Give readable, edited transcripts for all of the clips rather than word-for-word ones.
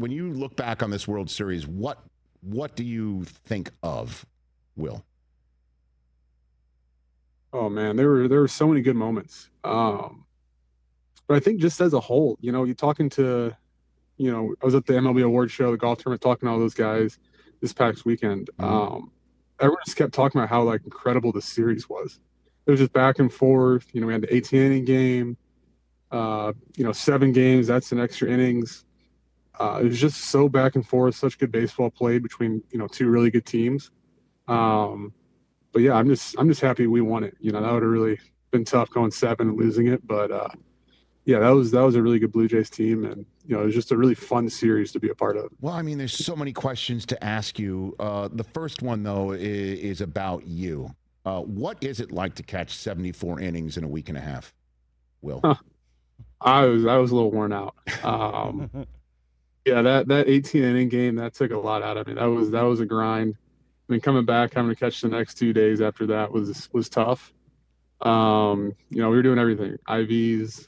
when you look back on this World Series, what do you think of, Will? Oh man, there were so many good moments. But I think just as a whole, you're talking to, I was at the MLB Awards show, the golf tournament, talking to all those guys this past weekend. Everyone just kept talking about how like incredible the series was. It was just back and forth. We had the 18-inning game. 7 games. That's an extra innings. It was just so back and forth. Such good baseball played between two really good teams. But yeah, I'm just happy we won it. That would have really been tough going 7 and losing it. But yeah, that was a really good Blue Jays team, and it was just a really fun series to be a part of. Well, I mean, there's so many questions to ask you. The first one though is about you. What is it like to catch 74 innings in a week and a half, Will? I was a little worn out. Yeah, that 18-inning game, that took a lot out of me. That was a grind. I mean, coming back, having to catch the next 2 days after that was tough. We were doing everything, IVs,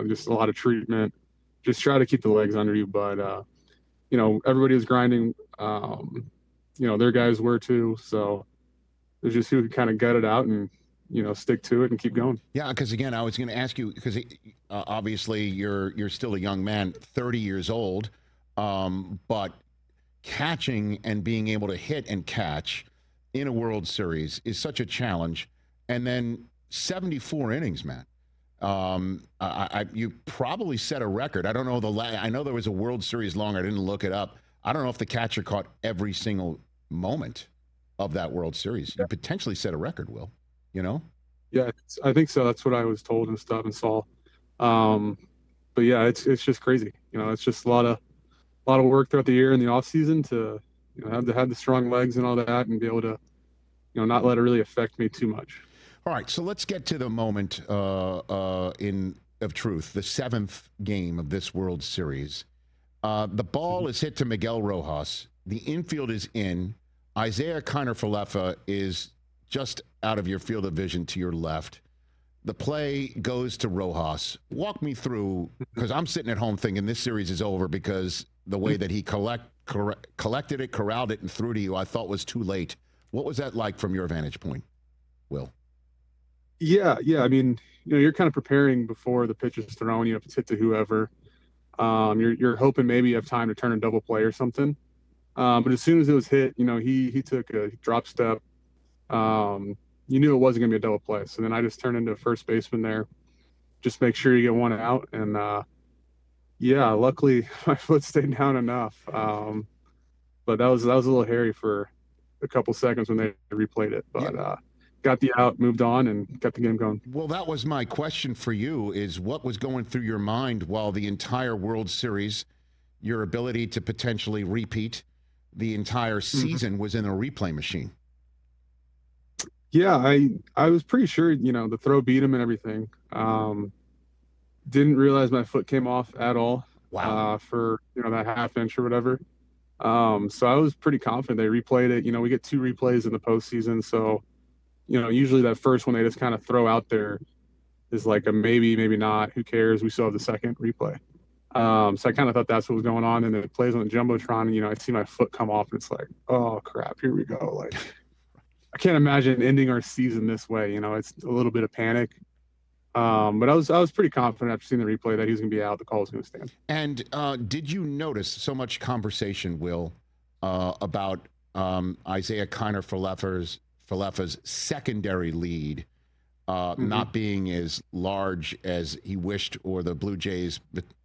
just a lot of treatment, just try to keep the legs under you. But everybody was grinding. Their guys were too. So it was just who could kind of gut it out and stick to it and keep going. Yeah, because again, I was going to ask you, because obviously you're still a young man, 30 years old, but catching and being able to hit and catch in a World Series is such a challenge. And then 74 innings, man. You probably set a record. I don't know I know there was a World Series longer. I didn't look it up. I don't know if the catcher caught every single moment of that World Series. You potentially set a record, Will. Yeah, I think so. That's what I was told and stuff and saw. But yeah, it's just crazy. It's just a lot of work throughout the year in the off season to have the strong legs and all that, and be able to not let it really affect me too much. All right, so let's get to the moment of truth, the 7th game of this World Series. The ball is hit to Miguel Rojas. The infield is in. Isaiah Kiner-Falefa is just out of your field of vision to your left. The play goes to Rojas. Walk me through, because I'm sitting at home thinking this series is over because the way that he collected it, corralled it, and threw to you, I thought was too late. What was that like from your vantage point, Will? Yeah. I mean, you're kind of preparing before the pitch is thrown. If it's hit to whoever, you're hoping maybe you have time to turn a double play or something. But as soon as it was hit, he took a drop step. You knew it wasn't going to be a double play. So then I just turned into a first baseman there. Just make sure you get one out. And luckily my foot stayed down enough. But that was a little hairy for a couple seconds when they replayed it. But got the out, moved on, and got the game going. Well, that was my question for you, is what was going through your mind while the entire World Series, your ability to potentially repeat the entire season was in a replay machine? Yeah, I was pretty sure, the throw beat him and everything. Didn't realize my foot came off at all. Wow. For, that half inch or whatever. So I was pretty confident they replayed it. We get 2 replays in the postseason. So, usually that first one they just kind of throw out there is like a maybe, maybe not. Who cares? We still have the second replay. So I kind of thought that's what was going on. And then it plays on the Jumbotron, and, I see my foot come off, and it's like, oh, crap, here we go. Like, I can't imagine ending our season this way. It's a little bit of panic. But I was pretty confident after seeing the replay that he was going to be out. The call was going to stand. And did you notice so much conversation, Will, about Isaiah Kiner-Falefa's secondary lead not being as large as he wished, or the Blue Jays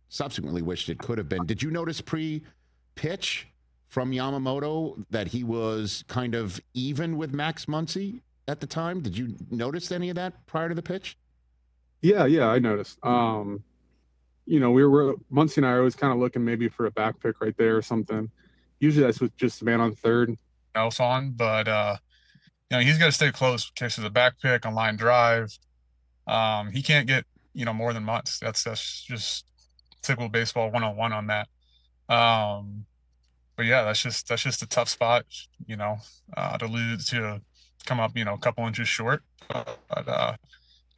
subsequently wished it could have been? Did you notice pre-pitch from Yamamoto that he was kind of even with Max Muncy at the time? Did you notice any of that prior to the pitch? Yeah, I noticed. Muncy and I are always kind of looking maybe for a back pick right there or something. Usually that's with just the man on third else on, but he's got to stay close in case of the back pick on line drive. He can't get more than Muncy. That's just typical baseball 101 on that. But yeah, that's just a tough spot, to lose, to come up, a couple inches short. But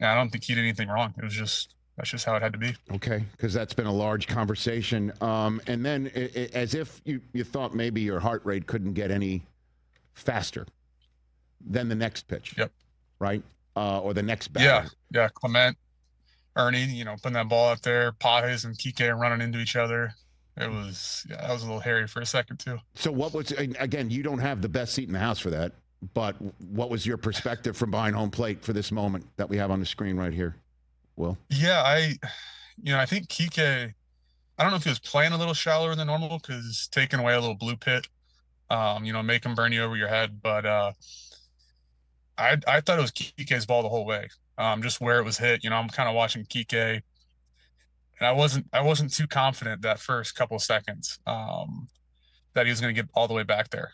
I don't think he did anything wrong. It was just that's just how it had to be. Okay, because that's been a large conversation. And then as if you thought maybe your heart rate couldn't get any faster than the next pitch. Yep. Right? Or the next batter. Yeah. Clement, Ernie, putting that ball up there, Pages and Kike running into each other. That was a little hairy for a second too. So what was, again, you don't have the best seat in the house for that, but what was your perspective from behind home plate for this moment that we have on the screen right here? Will? Yeah, I think Kike, I don't know if he was playing a little shallower than normal because taking away a little blue pit, make him burn you over your head. But I thought it was Kike's ball the whole way. Just where it was hit, I'm kind of watching Kike, and I wasn't too confident that first couple of seconds that he was going to get all the way back there.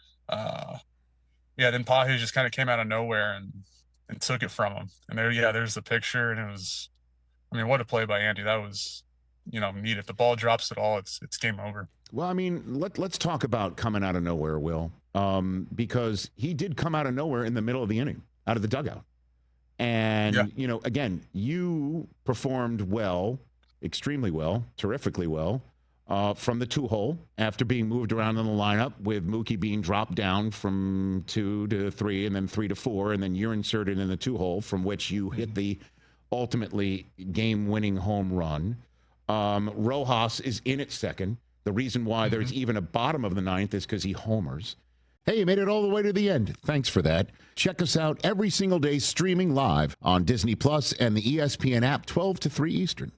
Then Pages just kind of came out of nowhere and took it from him. And there's the picture, and it was, what a play by Andy. That was, neat. If the ball drops at all, it's game over. Well, let's talk about coming out of nowhere, Will, because he did come out of nowhere in the middle of the inning, out of the dugout. And, again, you performed well, extremely well, terrifically well, from the 2-hole after being moved around in the lineup with Mookie being dropped down from 2 to 3 and then 3 to 4. And then you're inserted in the 2-hole from which you hit the ultimately game-winning home run. Rojas is in at second. The reason why there's even a bottom of the ninth is because he homers. Hey, you made it all the way to the end. Thanks for that. Check us out every single day streaming live on Disney Plus and the ESPN app 12 to 3 Eastern.